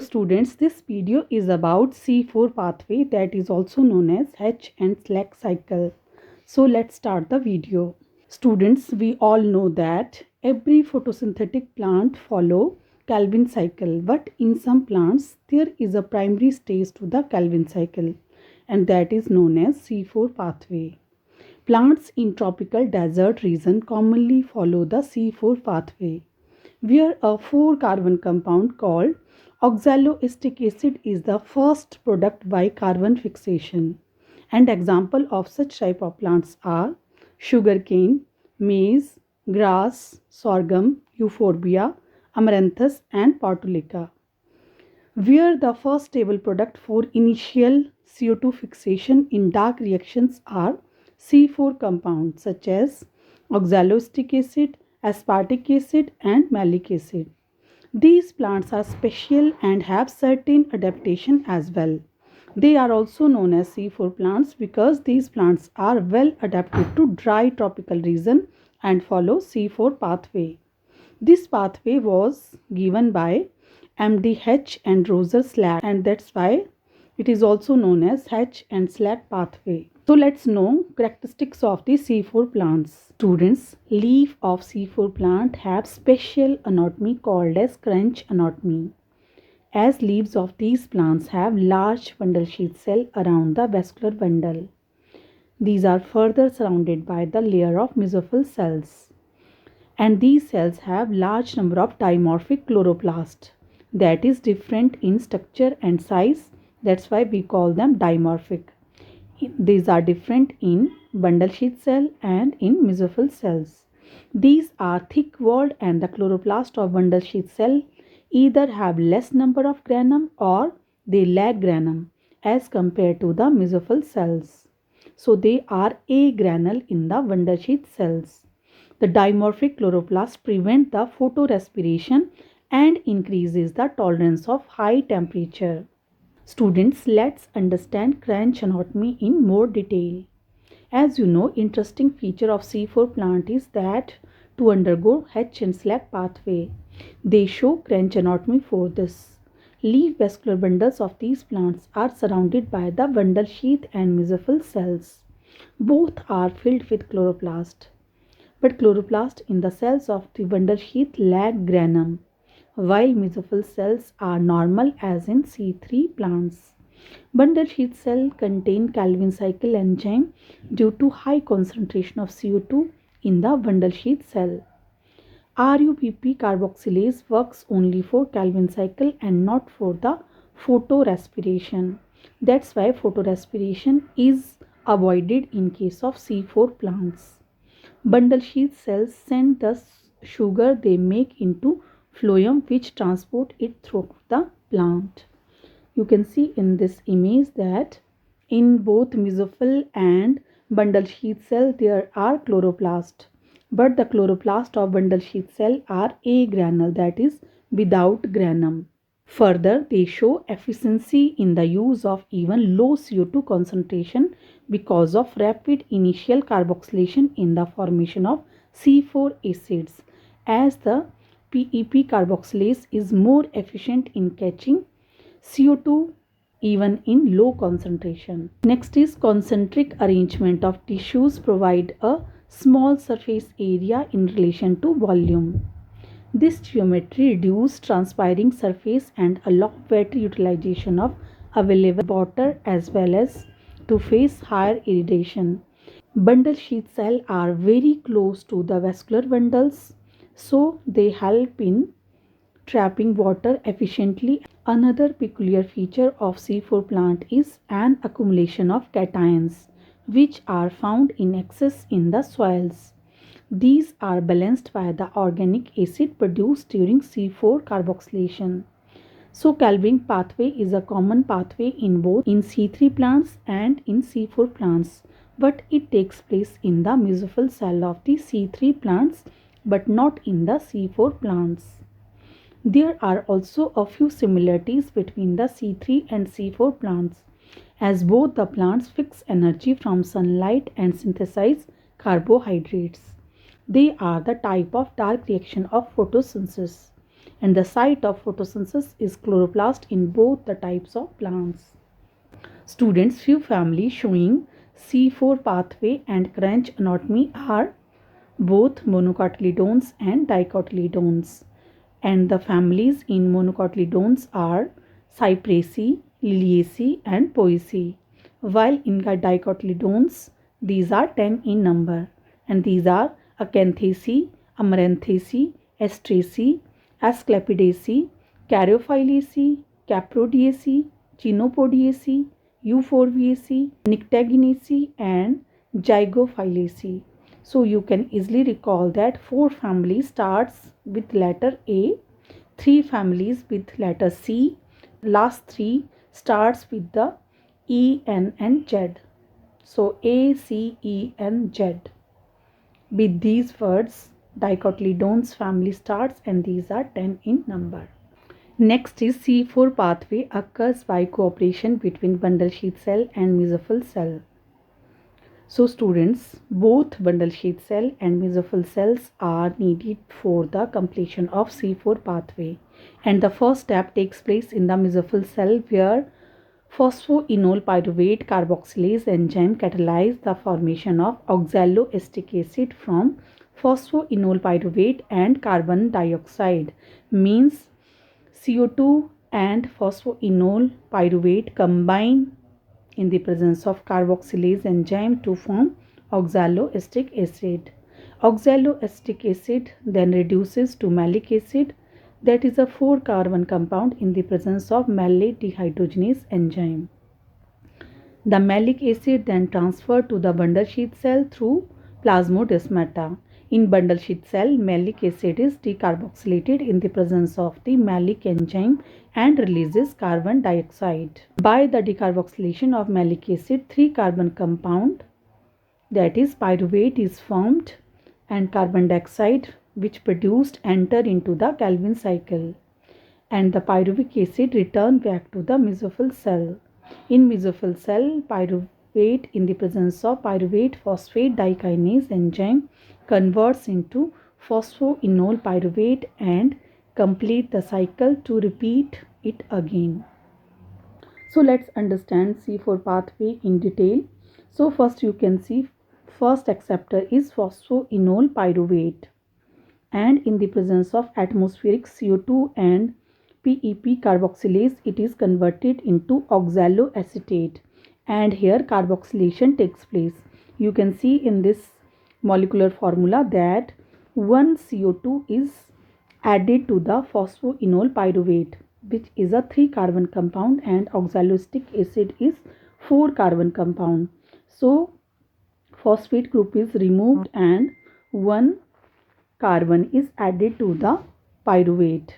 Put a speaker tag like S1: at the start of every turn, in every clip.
S1: students, this video is about C4 pathway, that is also known as H and Slack cycle. So let's start the video. Students, we all know that every photosynthetic plant follow Calvin cycle, but in some plants there is a primary stage to the Calvin cycle, and that is known as C4 pathway. Plants in tropical desert region commonly follow the C4 pathway, where a 4-carbon compound called oxaloacetic acid is the first product by carbon fixation. And example of such type of plants are sugarcane, maize, grass, sorghum, euphorbia, amaranthus and portulaca. Where the first stable product for initial CO2 fixation in dark reactions are C4 compounds such as oxaloacetic acid, aspartic acid and malic acid. These plants are special and have certain adaptation as well. They are also known as C4 plants because these plants are well adapted to dry tropical region and follow C4 pathway. This pathway was given by MD H and Roger Slack, and that's why it is also known as H and Slack pathway. So let's know characteristics of the C4 plants. Students, leaf of C4 plant have special anatomy called as crunch anatomy, as leaves of these plants have large bundle sheath cell around the vascular bundle. These are further surrounded by the layer of mesophyll cells, and these cells have large number of dimorphic chloroplasts that is different in structure and size. That's why we call them dimorphic. These are different in bundle sheath cell and in mesophyll cells. These are thick walled, and the chloroplast of bundle sheath cell either have less number of granum or they lack granum as compared to the mesophyll cells. So they are agranal in the bundle sheath cells. The dimorphic chloroplast prevent the photorespiration and increases the tolerance of high temperature. Students, let's understand crunch anatomy in more detail. As you know, interesting feature of C4 plant is that to undergo H and Slack pathway, they show crunch anatomy for this. Leaf vascular bundles of these plants are surrounded by the bundle sheath and mesophyll cells. Both are filled with chloroplast, but chloroplast in the cells of the bundle sheath lack granum, while mesophyll cells are normal as in C3 plants. Bundle sheath cell contain Calvin cycle enzyme due to high concentration of CO2 in the bundle sheath cell. RUBP carboxylase works only for Calvin cycle and not for the photorespiration. That's why photorespiration is avoided in case of C4 plants. Bundle sheath cells send the sugar they make into phloem, which transport it through the plant. You can see in this image that in both mesophyll and bundle sheath cell there are chloroplast, but the chloroplast of bundle sheath cell are agranal, that is without granum. Further, they show efficiency in the use of even low CO2 concentration because of rapid initial carboxylation in the formation of C4 acids, as the PEP carboxylase is more efficient in catching CO2 even in low concentration. Next is concentric arrangement of tissues provide a small surface area in relation to volume. This geometry reduces transpiring surface and allow better utilization of available water as well as to face higher irradiation. Bundle sheath cells are very close to the vascular bundles, so they help in trapping water efficiently. Another peculiar feature of C4 plant is an accumulation of cations, which are found in excess in the soils. These are balanced by the organic acid produced during C4 carboxylation. So Calvin pathway is a common pathway in both in C3 plants and in C4 plants, but it takes place in the mesophyll cell of the C3 plants but not in the C4 plants. There are also a few similarities between the C3 and C4 plants, as both the plants fix energy from sunlight and synthesize carbohydrates. They are the type of dark reaction of photosynthesis, and the site of photosynthesis is chloroplast in both the types of plants. Students, few families showing C4 pathway and crunch anatomy are both monocotyledones and dicotyledones, and the families in monocotyledones are Cyperaceae, Liliaceae and Poaceae, while in dicotyledones these are 10 in number, and these are Acanthaceae, Amaranthaceae, Astraceae, Asclepidaceae, Caryophyllaceae, Caprodiaceae, Chenopodiaceae, Euphorbiaceae, Nyctaginaceae and Zygophyllaceae. So you can easily recall that 4 families starts with letter A, 3 families with letter C, last 3 starts with the E, N and Z. So A, C, E and Z. With these words, dicotyledones family starts and these are 10 in number. Next is C4 pathway occurs by cooperation between bundle sheath cell and mesophyll cell. So students, both bundle sheath cell and mesophyll cells are needed for the completion of C4 pathway, and the first step takes place in the mesophyll cell where phosphoenol pyruvate carboxylase enzyme catalyze the formation of oxaloacetic acid from phosphoenol pyruvate and carbon dioxide, means CO2 and phosphoenol pyruvate combine in the presence of carboxylase enzyme to form oxaloacetic acid. Oxaloacetic acid then reduces to malic acid, that is a 4-carbon compound in the presence of malate dehydrogenase enzyme. The malic acid then transferred to the bundle sheath cell through plasmodesmata. In bundle sheath cell, malic acid is decarboxylated in the presence of the malic enzyme and releases carbon dioxide. By the decarboxylation of malic acid, 3-carbon compound, that is pyruvate, is formed and carbon dioxide which produced enter into the Calvin cycle, and the pyruvic acid return back to the mesophyll cell. In mesophyll cell, pyruvate in the presence of pyruvate phosphate dikinase enzyme converts into phosphoenol pyruvate and complete the cycle to repeat it again. So let's understand C4 pathway in detail. So first you can see first acceptor is phosphoenol pyruvate, and in the presence of atmospheric CO2 and PEP carboxylase, it is converted into oxaloacetate, and here carboxylation takes place. You can see in this molecular formula that one CO2 is added to the phosphoenol pyruvate, which is a 3-carbon compound, and oxaloacetic acid is 4-carbon compound. So phosphate group is removed and one carbon is added to the pyruvate.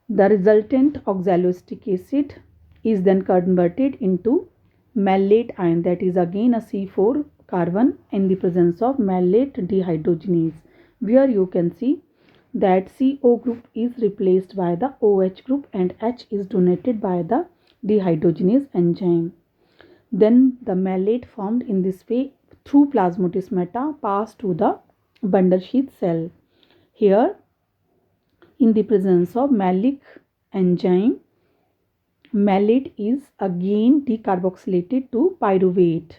S1: The resultant oxaloacetic acid is then converted into malate ion, that is again a C4 carbon in the presence of malate dehydrogenase, where you can see that CO group is replaced by the OH group and H is donated by the dehydrogenase enzyme. Then the malate formed in this way through plasmodesmata pass to the bundle sheath cell. Here, in the presence of malic enzyme, malate is again decarboxylated to pyruvate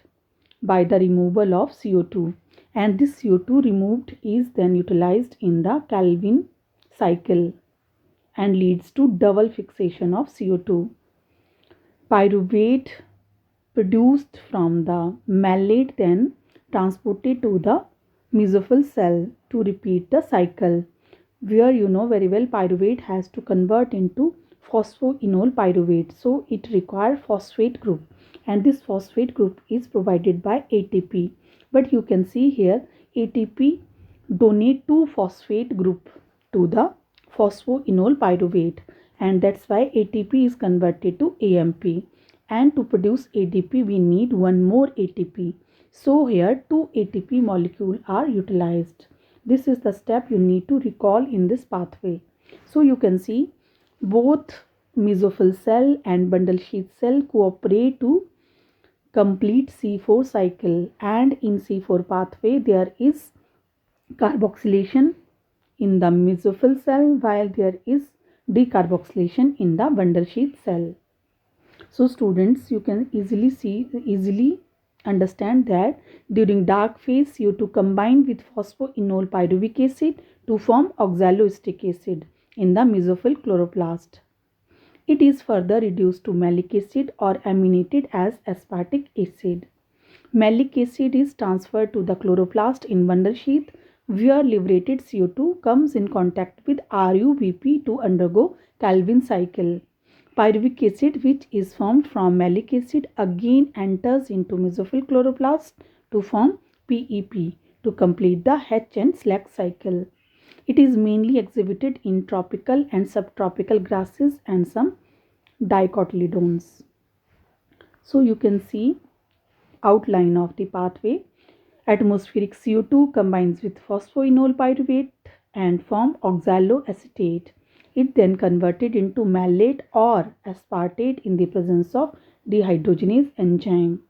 S1: by the removal of CO2, and this CO2 removed is then utilized in the Calvin cycle and leads to double fixation of CO2. Pyruvate produced from the malate then transported to the mesophyll cell to repeat the cycle, where you know very well pyruvate has to convert into phosphoenol pyruvate, so it requires phosphate group, and this phosphate group is provided by ATP. But you can see here ATP donate to phosphate group to the phosphoenol pyruvate, and that's why ATP is converted to AMP, and to produce ADP we need one more ATP. So here 2 ATP molecules are utilized. This is the step you need to recall in this pathway. So you can see both mesophyll cell and bundle sheath cell cooperate to complete C4 cycle, and in C4 pathway there is carboxylation in the mesophyll cell, while there is decarboxylation in the bundle sheath cell. So students, you can easily understand that during dark phase CO2 combine with phosphoenol pyruvic acid to form oxaloacetic acid in the mesophyll chloroplast. It is further reduced to malic acid or aminated as aspartic acid. Malic acid is transferred to the chloroplast in bundle sheath where liberated CO2 comes in contact with RuBP to undergo Calvin cycle. Pyruvic acid, which is formed from malic acid, again enters into mesophyll chloroplast to form PEP to complete the H and Slack cycle. It is mainly exhibited in tropical and subtropical grasses and some dicotyledons. So you can see outline of the pathway. Atmospheric CO2 combines with phosphoenol pyruvate and form oxaloacetate. It then converted into malate or aspartate in the presence of dehydrogenase enzyme.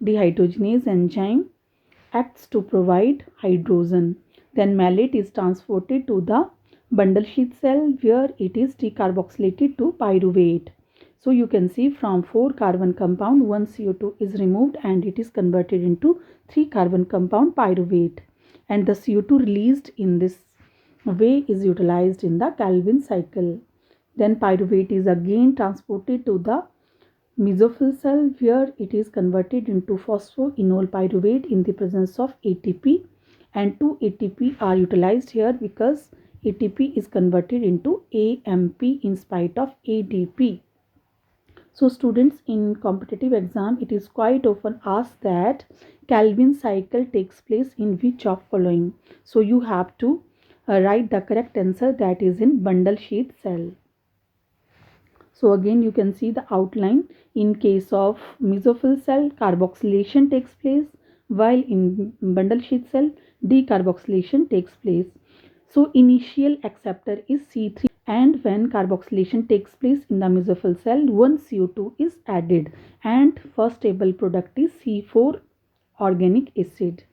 S1: Dehydrogenase enzyme acts to provide hydrogen. Then malate is transported to the bundle sheath cell where it is decarboxylated to pyruvate. So you can see from 4 carbon compound 1 CO2 is removed and it is converted into 3 carbon compound pyruvate, and the CO2 released in this way is utilized in the Calvin cycle. Then pyruvate is again transported to the mesophyll cell where it is converted into phosphoenol pyruvate in the presence of ATP, and 2 ATP are utilized here because ATP is converted into AMP in spite of ADP. So students, in competitive exam it is quite often asked that Calvin cycle takes place in which of following. So you have to write the correct answer, that is in bundle sheath cell. So again you can see the outline. In case of mesophyll cell, carboxylation takes place, while in bundle sheath cell decarboxylation takes place. So initial acceptor is C3, and when carboxylation takes place in the mesophyll cell, 1 CO2 is added and first stable product is C4 organic acid.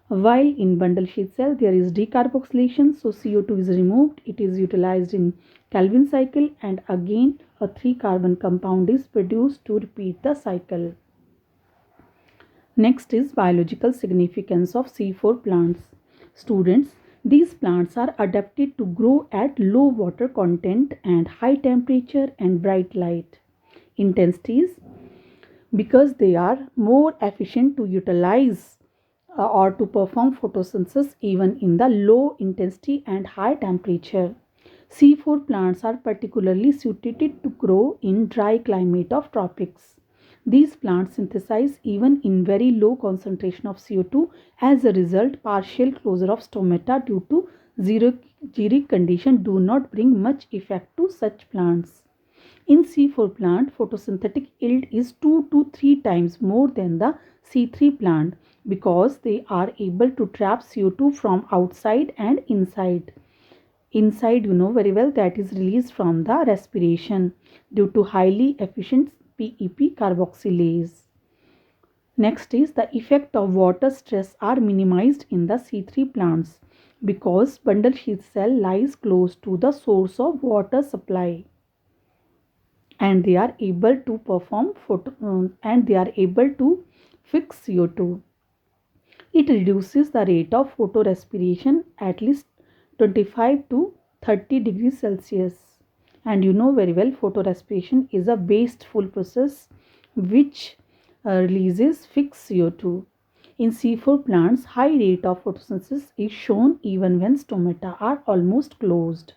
S1: While in bundle sheath cell there is decarboxylation, so CO2 is removed, it is utilized in Calvin cycle and again a 3 carbon compound is produced to repeat the cycle. Next is biological significance of C4 plants. Students, these plants are adapted to grow at low water content and high temperature and bright light intensities because they are more efficient to utilize or to perform photosynthesis even in the low intensity and high temperature. C4 plants are particularly suited to grow in dry climate of tropics. These plants synthesize even in very low concentration of CO2. As a result, partial closure of stomata due to xeric condition do not bring much effect to such plants. In C4 plant, photosynthetic yield is 2 to 3 times more than the C3 plant because they are able to trap CO2 from outside and inside. Inside, you know very well, that is released from the respiration due to highly efficient PEP carboxylase. Next is the effect of water stress are minimized in the C3 plants because bundle sheath cell lies close to the source of water supply, and they are able to fix CO2. It reduces the rate of photorespiration at least 25 to 30 degrees Celsius. And you know very well, photorespiration is a wasteful process which releases fixed CO2. In C4 plants, high rate of photosynthesis is shown even when stomata are almost closed.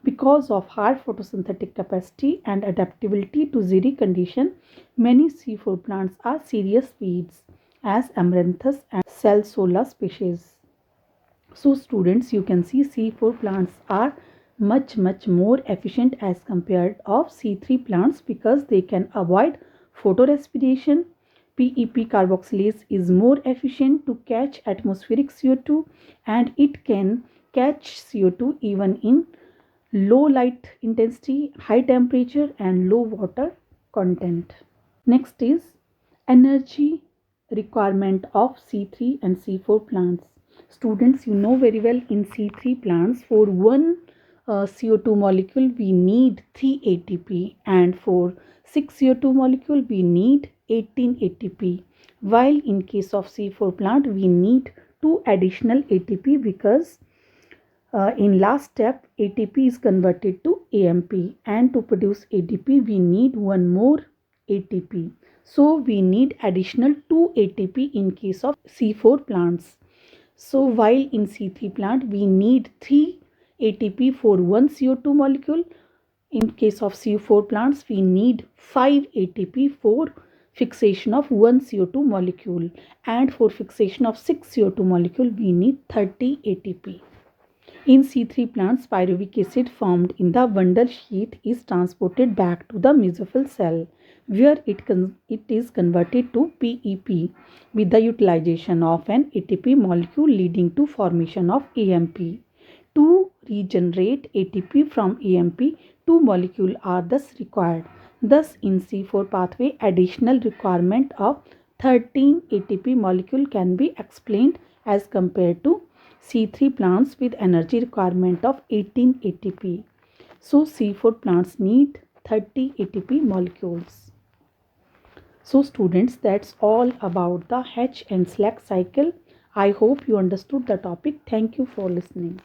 S1: Because of high photosynthetic capacity and adaptability to xeric condition, many C4 plants are serious weeds as Amaranthus and Salsola species. So students, you can see C4 plants are much more efficient as compared of C3 plants because they can avoid photorespiration. PEP carboxylase is more efficient to catch atmospheric CO2 and it can catch CO2 even in low light intensity, high temperature and low water content. Next is energy requirement of C3 and C4 plants. Students, you know very well in C3 plants for one CO2 molecule we need 3 ATP, and for 6 CO2 molecule we need 18 ATP, while in case of C4 plant we need 2 additional ATP because in last step ATP is converted to AMP, and to produce ATP we need one more ATP. So we need additional 2 ATP in case of C4 plants. So while in C3 plant we need 3 ATP for one CO2 molecule, in case of CO4 plants we need 5 ATP for fixation of one CO2 molecule, and for fixation of 6 CO2 molecule we need 30 ATP. In C3 plants, pyruvic acid formed in the bundle sheath is transported back to the mesophyll cell, where it is converted to PEP with the utilization of an ATP molecule, leading to formation of AMP. To regenerate ATP from AMP, two molecules are thus required. Thus, in C4 pathway, additional requirement of 13 ATP molecule can be explained as compared to C3 plants with energy requirement of 18 ATP. So C4 plants need 30 ATP molecules. So students, that's all about the Hatch and Slack cycle. I hope you understood the topic. Thank you for listening.